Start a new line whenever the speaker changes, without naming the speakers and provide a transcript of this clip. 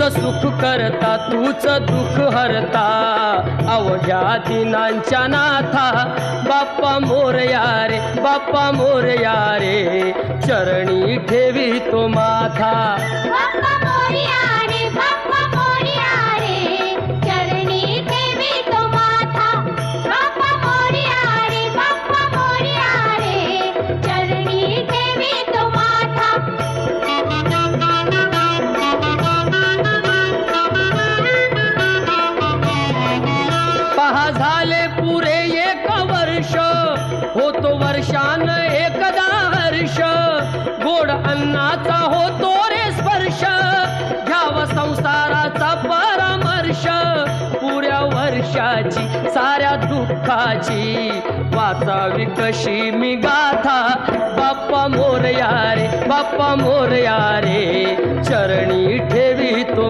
तूच सुख करता तूच दुःख हरता अवघ्या दिनांच्या नाथा बाप्पा मोरया रे बाप्पा मोरया रे चरणी ठेवी तो माथा
बाप्पा मोरया रे बाप्पा मोरया रे चरणी ठेवी तो माथा बाप्पा मोरया रे बाप्पा मोरया रे चरणी ठेवी तो माथा
पहा झाले पुरे एक वर्ष होतो वर्षान एकदा हर्ष गोड अन्नाचा होतो रे स्पर्श घ्यावा संसाराचा परामर्श पुऱ्या वर्षाची साऱ्या दुःखाची वाचावी कशी मी गाथा बाप्पा मोरया रे बाप्पा मोरया रे चरणी ठेवी तो